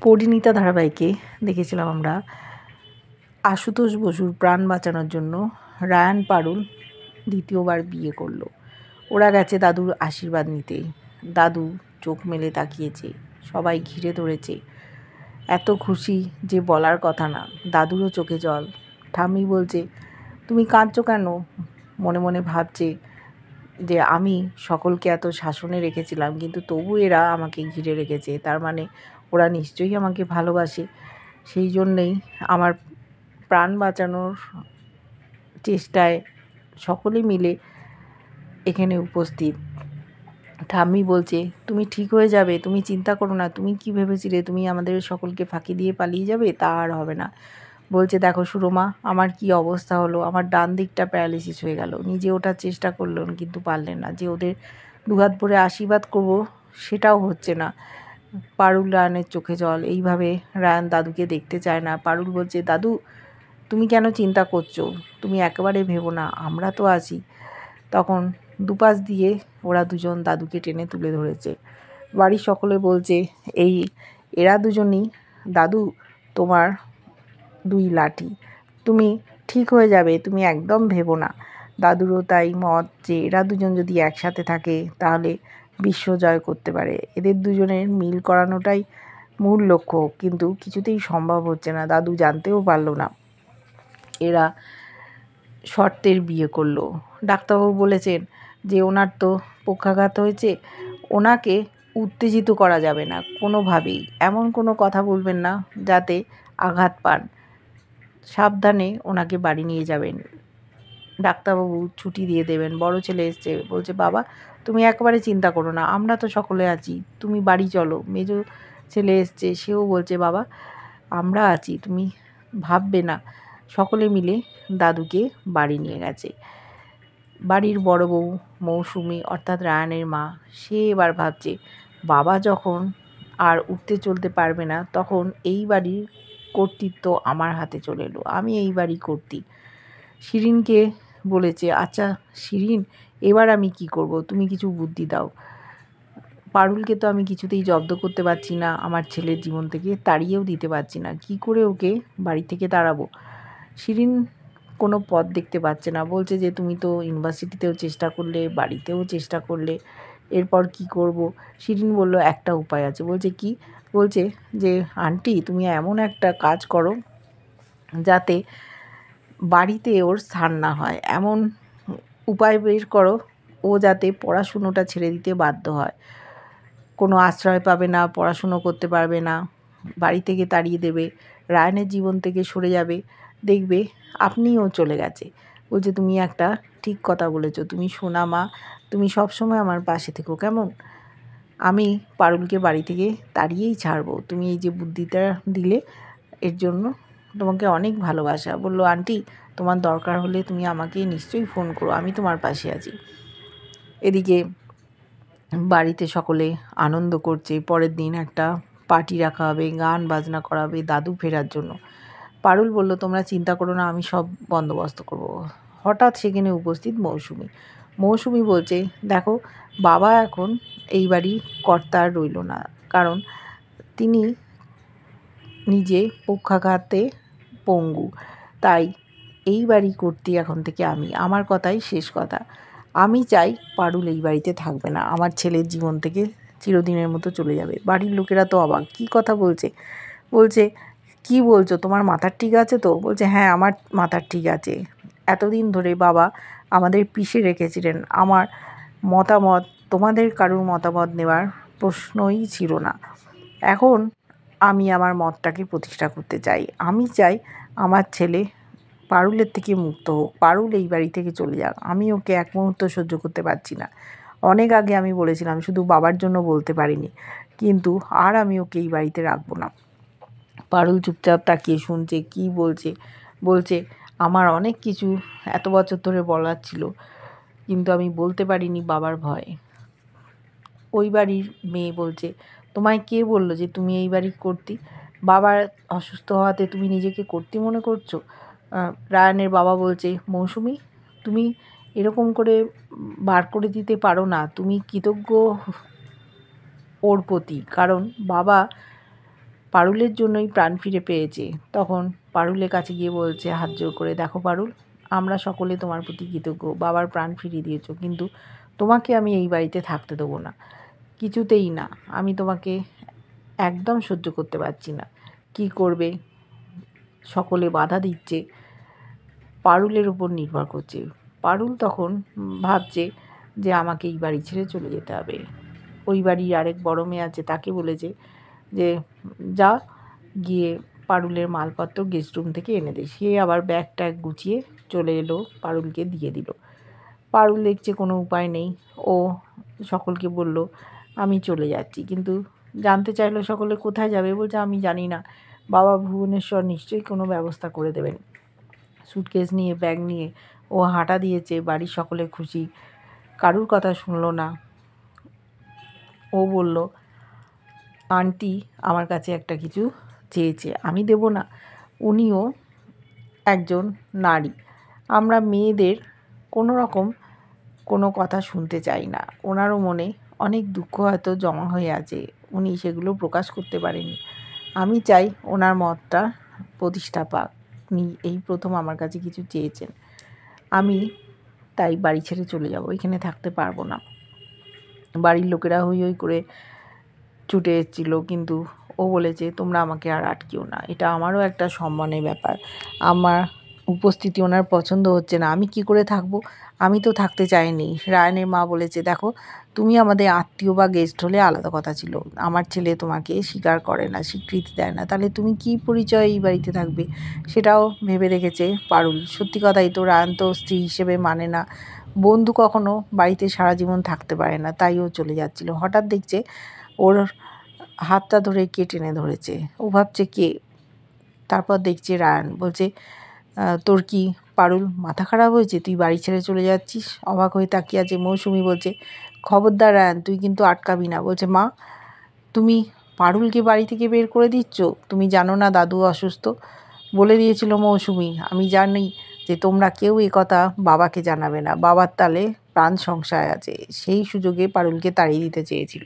পরিণীতা ধারাবাহিকে দেখেছিলাম আমরা আশুতোষ বসুর প্রাণ বাঁচানোর জন্য রায়ান পারুল দ্বিতীয়বার বিয়ে করলো। ওরা গেছে দাদুর আশীর্বাদ নিতে। দাদু চোখ মেলে তাকিয়েছে, সবাই ঘিরে ধরেছে, এত খুশি যে বলার কথা না। দাদুরও চোখে জল। ঠাম্মি বলছে, তুমি কাঁদছো কেন? মনে মনে ভাবছে যে আমি সকলকে এত শাসনে রেখেছিলাম, কিন্তু তবু এরা আমাকে ঘিরে রেখেছে, তার মানে ওরা নিশ্চয়ই আমাকে ভালোবাসে। সেই জন্যেই আমার প্রাণ বাঁচানোর চেষ্টায় সকলে মিলে এখানে উপস্থিত। ঠাম্মি বলছে, তুমি ঠিক হয়ে যাবে, তুমি চিন্তা করো না। তুমি কি ভেবেছিলে তুমি আমাদের সকলকে ফাঁকি দিয়ে পালিয়ে যাবে? তা আর হবে না। বলছে, দেখো সুরমা, আমার কি অবস্থা হলো, আমার ডান দিকটা প্যারালিসিস হয়ে গেল। নিজে ওঠার চেষ্টা করলেন কিন্তু পারলেন না। যে ওদের দুহাত ভরে আশীর্বাদ করব সেটাও হচ্ছে না। পারুল রায়ানের চোখে জল। এইভাবে রায়ান দাদুকে দেখতে চায় না। পারুল বলছে, দাদু তুমি কেন চিন্তা করছো? তুমি একেবারে ভেবো না, আমরা তো আছি। তখন দুপাশ দিয়ে ওরা দুজন দাদুকে টেনে তুলে ধরেছে। বাড়ির সকলে বলছে, এরা দুজনই দাদু তোমার দুই লাঠি, তুমি ঠিক হয়ে যাবে, তুমি একদম ভেবো না। দাদুরও তাই মত যে এরা দুজন যদি একসাথে থাকে তাহলে বিশ্ব জয় করতে পারে। এদের দুজনের মিল করানোটাই মূল লক্ষ্য, কিন্তু কিছুতেই সম্ভব হচ্ছে না। দাদু জানতেও পারল না এরা শর্তের বিয়ে করলো। ডাক্তারবাবু বলেছেন যে ওনার তো পক্ষাঘাত হয়েছে, ওনাকে উত্তেজিত করা যাবে না কোনোভাবেই। এমন কোনো কথা বলবেন না যাতে আঘাত পান। সাবধানে ওনাকে বাড়ি নিয়ে যাবেন। ডাক্তারবাবু ছুটি দিয়ে দেবেন। বড় ছেলে এসছে, বলছে, বাবা তুমি একবারে চিন্তা করো না, আমরা তো সকলে আছি, তুমি বাড়ি চলো। মেজো ছেলে এসছে, সেও বলছে, বাবা আমরা আছি, তুমি ভাববে না। সকলে মিলে দাদুকে বাড়ি নিয়ে গেছে। বাড়ির বড় বউ মৌসুমি অর্থাৎ রায়ানের মা, সে এবার ভাবছে বাবা যখন আর উঠতে চলতে পারবে না, তখন এই বাড়ির কর্তৃত্ব আমার হাতে চলে এলো, আমি এই বাড়ি কর্ত্রী। শিরিনকে বলেছে, আচ্ছা শিরিন, এবার আমি কি করব, তুমি কিছু বুদ্ধি দাও। পারুলকে তো আমি কিছুতেই জব্দ করতে পারছি না, আমার ছেলের জীবন থেকে তাড়িয়েও দিতে পারছি না, কি করে ওকে বাড়ি থেকে তাড়াবো? শিরিন কোনো পথ দেখতে পাচ্ছে না। বলছে যে তুমি তো ইউনিভার্সিটিতেও চেষ্টা করলে, বাড়িতেও চেষ্টা করলে, এরপর কি করব? শিরিন বলল, একটা উপায় আছে। বলছে, কি? বলছে যে আন্টি তুমি এমন একটা কাজ করো যাতে বাড়িতে ওর স্থান না হয়, এমন উপায় বের করো ও যাতে পড়াশুনোটা ছেড়ে দিতে বাধ্য হয়। কোনো আশ্রয় পাবে না, পড়াশুনো করতে পারবে না, বাড়ি থেকে তাড়িয়ে দেবে, রায়ানের জীবন থেকে সরে যাবে, দেখবে আপনিও চলে গেছে। বলছে, তুমি একটা ঠিক কথা বলেছো, তুমি সোনা মা, তুমি সবসময় আমার পাশে থেকো কেমন? আমি পারুলকে বাড়ি থেকে তাড়িয়েই ছাড়বো। তুমি এই যে বুদ্ধিটা দিলে, এর জন্য তোমাকে অনেক ভালোবাসা। বলল, আন্টি তোমার দরকার হলে তুমি আমাকে নিশ্চয়ই ফোন করো, আমি তোমার পাশে আছি। এদিকে বাড়িতে সকলে আনন্দ করছে। পরের দিন একটা পার্টি রাখা হবে, গান বাজনা করা হবে দাদু ফেরার জন্য। পারুল বলল, তোমরা চিন্তা করো না, আমি সব বন্দোবস্ত করব। হঠাৎ সেখানে উপস্থিত মৌসুমি। মৌসুমি বলছে, দেখো বাবা এখন এই বাড়ির কর্তা আর রইল না, কারণ তিনি নিজে পক্ষাঘাতে পঙ্গু। তাই এই বাড়ি কর্ত্রী এখন থেকে আমি, আমার কথাই শেষ কথা। আমি চাই পারুল এই বাড়িতে থাকবে না, আমার ছেলের জীবন থেকে চিরদিনের মতো চলে যাবে। বাড়ির লোকেরা তো অবাক, কী কথা বলছে? বলছে, কি বলছো, তোমার মাথার ঠিক আছে তো? বলছে, হ্যাঁ আমার মাথার ঠিক আছে। এতদিন ধরে বাবা আমাদের পিষে রেখেছিলেন, আমার মতামত তোমাদের কারুর মতামত নেওয়ার প্রশ্নই ছিল না। এখন আমি আমার মতটাকে প্রতিষ্ঠা করতে চাই। আমি চাই আমার ছেলে পারুলের থেকে মুক্ত হোক, পারুল এই বাড়ি থেকে চলে যাক। আমি ওকে এক মুহূর্ত সহ্য করতে পারছি না। অনেক আগে আমি বলেছিলাম, শুধু বাবার জন্য বলতে পারিনি, কিন্তু আর আমি ওকে এই বাড়িতে রাখবো না। পারুল চুপচাপ তাকিয়ে শুনছে কি বলছে। বলছে, আমার অনেক কিছু এত বছর ধরে বলার ছিল, কিন্তু আমি বলতে পারিনি বাবার ভয়ে। ওই বাড়ির মেয়ে বলছে, তোমায় কে বললো যে তুমি এই বাড়ির কর্ত্রী? বাবার অসুস্থ হওয়াতে তুমি নিজেকে কর্ত্রী মনে করছো? রায়ানের বাবা বলছে, মৌসুমি তুমি এরকম করে বার করে দিতে পারো না, তুমি কৃতজ্ঞ ওর প্রতি, কারণ বাবা পারুলের জন্যই প্রাণ ফিরে পেয়েছে। তখন পারুলের কাছে গিয়ে বলছে হাত জোর করে, দেখো পারুল, আমরা সকলে তোমার প্রতি কৃতজ্ঞ, বাবার প্রাণ ফিরিয়ে দিয়েছো, কিন্তু তোমাকে আমি এই বাড়িতে থাকতে দেবো না, কিছুতেই না। আমি তোমাকে একদম সহ্য করতে পারছি না। কি করবে? সকলে বাধা দিচ্ছে, পারুলের উপর নির্ভর করছে। পারুল তখন ভাবছে যে আমাকে এই বাড়ি ছেড়ে চলে যেতে হবে। ওই বাড়ির আরেক বড় মেয়ে আছে, তাকে বলেছে যে যা গিয়ে পারুলের মালপত্র গেস্ট রুম থেকে এনে দে। সে আবার ব্যাগ ট্যাগ গুছিয়ে চলে এলো, পারুলকে দিয়ে দিল। পারুল দেখছে কোনো উপায় নেই, ও সকলকে বলল আমি চলে যাচ্ছি। কিন্তু জানতে চাইলো সকলে কোথায় যাবে, বলছে আমি জানি না, বাবা ভুবনেশ্বর নিশ্চয়ই কোনো ব্যবস্থা করে দেবেন। সুটকেস নিয়ে, ব্যাগ নিয়ে ও হাঁটা দিয়েছে। বাড়ির সকলে খুশি, কারুর কথা শুনলো না। ও বলল আন্টি আমার কাছে একটা কিছু চেয়েছে, আমি দেব না? উনিও একজন নারী, আমরা মেয়েদের কোনো রকম কোনো কথা শুনতে চাই না। ওনারও মনে অনেক দুঃখ হয়তো জমা হয়ে আছে, উনি সেগুলো প্রকাশ করতে পারেনি। আমি চাই ওনার মতটা প্রতিষ্ঠা পাক। উনি এই প্রথম আমার কাছে কিছু চেয়েছেন, আমি তাই বাড়ি ছেড়ে চলে যাব, এখানে থাকতে পারবো না। বাড়ির লোকেরা হই হই করে ছুটে এসেছিলো, কিন্তু ও বলেছে তোমরা আমাকে আর আটকিও না, এটা আমারও একটা সম্মানের ব্যাপার। আমার উপস্থিতি ওনার পছন্দ হচ্ছে না, আমি কি করে থাকবো? আমি তো থাকতে চাইনি। রায়ানের মা বলেছে, দেখো তুমি আমাদের আত্মীয় বা গেস্ট হলে আলাদা কথা ছিল, আমার ছেলে তোমাকে স্বীকার করে না, স্বীকৃতি দেয় না, তাহলে তুমি কি পরিচয় এই বাড়িতে থাকবে? সেটাও ভেবে রেখেছে পারুল। সত্যি কথাই তো, রায়ান তো স্ত্রী হিসেবে মানে না, বন্ধু কখনো বাড়িতে সারা জীবন থাকতে পারে না, তাই ও চলে যাচ্ছিল। হঠাৎ দেখছে ওর হাতটা ধরে কে টেনে ধরেছে, ও ভাবছে কে। তারপর দেখছে রায়ান। বলছে তোর কি পারুল মাথা খারাপ হয়েছে, তুই বাড়ি ছেড়ে চলে যাচ্ছিস? অবাক হয়ে তাকিয়ে আছে মৌসুমি। বলছে খবরদার রায়ান, তুই কিন্তু আটকাবি না। বলছে মা, তুমি পারুলকে বাড়ি থেকে বের করে দিচ্ছ? তুমি জানো না দাদু অসুস্থ? বলে দিয়েছিল মৌসুমি। আমি জানি যে তোমরা কেউ এ কথা বাবাকে জানাবে না, বাবার তালে প্রাণ সংশয় আছে। সেই সুযোগে পারুলকে তাড়িয়ে দিতে চেয়েছিল,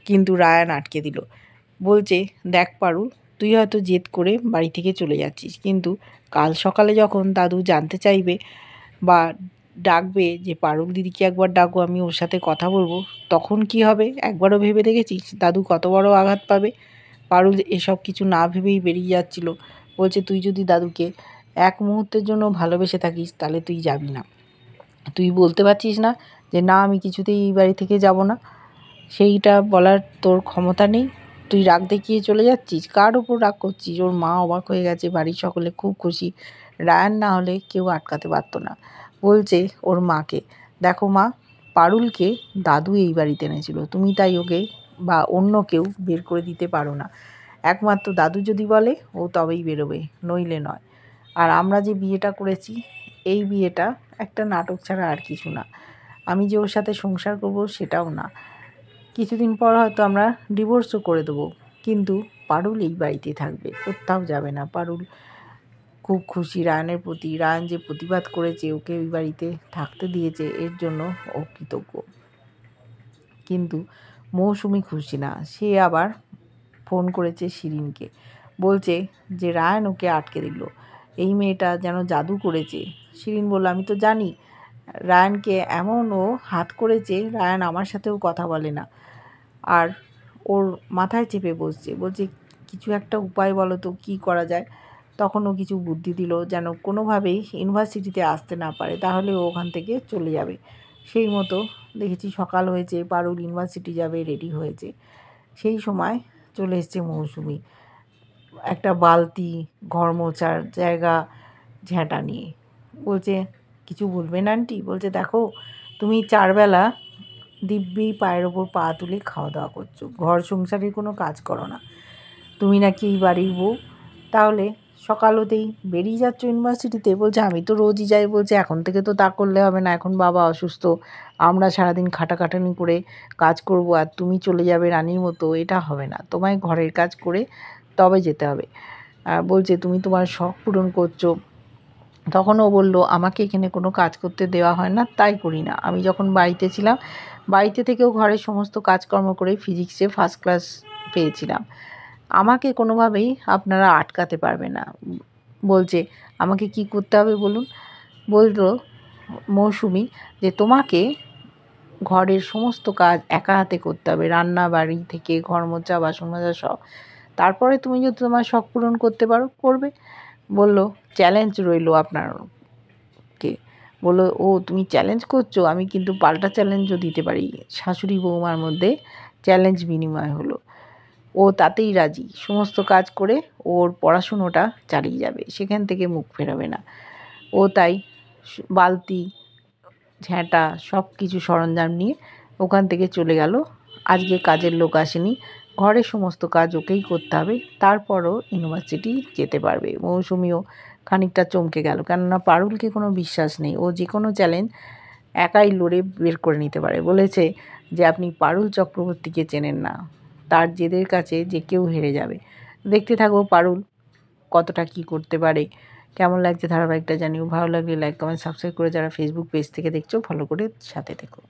কিন্তু রায়ান আটকে দিল। বলছে দেখ পারুল, তুই হয়তো জেদ করে বাড়ি থেকে চলে যাচ্ছিস, কিন্তু কাল সকালে যখন দাদু জানতে চাইবে বা ডাকবে যে পারুল দিদিকে একবার ডাকো, আমি ওর সাথে কথা বলবো, তখন কি হবে একবারও ভেবে দেখেছিস? দাদু কত বড় আঘাত পাবে। পারুল এসব কিছু না ভেবেই বেরিয়ে যাচ্ছিল। বলছে তুই যদি দাদুকে এক মুহূর্তের জন্য ভালোবেসে থাকিস তাহলে তুই যাবি না। তুই বলতে পারছিস না যে না আমি কিছুতেই এই বাড়ি থেকে যাব না? সেইটা বলার তোর ক্ষমতা নেই? তুই রাগ দেখিয়ে চলে যাচ্ছিস। কার ওপর রাগ করছিস? ওর মা অবাক হয়ে গেছে, বাড়ির সকলে খুব খুশি। রায়ান না হলে কেউ আটকাতে পারতো না। বলছে ওর মাকে, দেখো মা, পারুলকে দাদু এই বাড়িতে এনেছিল, তুমি তাই ওকে বা অন্য কেউ বের করে দিতে পারো না। একমাত্র দাদু যদি বলে ও তবেই বেরোবে, নইলে নয়। আর আমরা যে বিয়েটা করেছি, এই বিয়েটা একটা নাটক ছাড়া আর কিছু না। আমি যে ওর সাথে সংসার করব সেটাও না। কিছুদিন পর হয়তো আমরা ডিভোর্সও করে দেবো, কিন্তু পারুল এই বাড়িতেই থাকবে, কোথাও যাবে না। পারুল খুব খুশি রায়ানের প্রতি। রায়ান যে প্রতিবাদ করেছে, ওকে ওই বাড়িতে থাকতে দিয়েছে, এর জন্য ও কৃতজ্ঞ। কিন্তু মৌসুমি খুশি না। সে আবার ফোন করেছে শিরিনকে, বলছে যে রায়ান ওকে আটকে দিল, এই মেয়েটা যেন জাদু করেছে। শিরিন বলল আমি তো জানি রায়ানকে এমন ও হাত করেছে, রায়ান আমার সাথেও কথা বলে না, আর ওর মাথায় চেপে বসছে। বলছে কিছু একটা উপায় বলো তো, কী করা যায়? তখন ও কিছু বুদ্ধি দিল, যেন কোনোভাবেই ইউনিভার্সিটিতে আসতে না পারে, তাহলে ও ওখান থেকে চলে যাবে। সেই মতো দেখেছি সকাল হয়েছে, পারুল ইউনিভার্সিটি যাবে, রেডি হয়েছে। সেই সময় চলে এসছে মৌসুমি, একটা বালতি, ঘর মোছার জায়গা, ঝ্যাঁটা নিয়ে। বলছে কিছু বলবেন আন্টি? বলছে দেখো, তুমি 4 বেলা দিব্যি পায়ের ওপর পা তুলে খাওয়া দাওয়া করছো, ঘর সংসারের কোনো কাজ করো না, তুমি নাকি এই বাড়ির বউ, তাহলে সকাল হতেই বেরিয়ে যাচ্ছ ইউনিভার্সিটিতে? বলছে আমি তো রোজই যাই। বলছে এখন থেকে তো তা করলে হবে না, এখন বাবা অসুস্থ, আমরা সারাদিন খাটাখাটানি করে কাজ করব আর তুমি চলে যাবে রানীর মতো, এটা হবে না, তোমায় ঘরের কাজ করে তবে যেতে হবে। বলছে তুমি তোমার শখ পূরণ করছো। তখন ও বলল আমাকে এখানে কোনো কাজ করতে দেওয়া হয় না, তাই করি না। আমি যখন বাড়িতে ছিলাম, বাড়িতে থেকেও ঘরের সমস্ত কাজকর্ম করে ফিজিক্সে ফার্স্ট ক্লাস পেয়েছিলাম। আমাকে কোনোভাবেই আপনারা আটকাতে পারবে না। বলছে আমাকে কি করতে হবে বলুন? বলল মৌসুমি যে তোমাকে ঘরের সমস্ত কাজ একা হাতে করতে হবে, রান্না বাড়ি থেকে ঘর মোছা বাসন মাজা সব। তারপরে তুমি যদি তোমার শখ পূরণ করতে পারো করবে। বলল চ্যালেঞ্জ রইল আপনারকে। বলল ও তুমি চ্যালেঞ্জ করছো, আমি কিন্তু পাল্টা চ্যালেঞ্জও দিতে পারি। শাশুড়ি বৌমার মধ্যে চ্যালেঞ্জ বিনিময় হলো। ও তাতেই রাজি, সমস্ত কাজ করে ওর পড়াশুনোটা চালিয়ে যাবে, সেখান থেকে মুখ ফেরাবে না। ও তাই বালতি ঝ্যাঁটা সব কিছু সরঞ্জাম নিয়ে ওখান থেকে চলে গেল। আজকে কাজের লোক আসেনি, ঘরের সমস্ত কাজ ওকেই করতে হবে, তারপরও ইউনিভার্সিটি যেতে পারবে। মৌসুমিও খানিকটা চমকে গেল, কেননা পারুলকে কোনো বিশ্বাস নেই, ও যে কোনো চ্যালেঞ্জ একাই লড়ে বের করে নিতে পারে। বলেছে যে আপনি পারুল চক্রবর্তীকে চেনেন না, তার জেদের কাছে যে কেউ হেরে যাবে। দেখতে থাকবো পারুল কতটা কি করতে পারে। কেমন লাগছে ধারাবাহিকটা জানিও। ভালো লাগলে লাইক কমেন্ট সাবস্ক্রাইব করে যারা ফেসবুক পেজ থেকে দেখছো ফলো করে সাথে থেকো।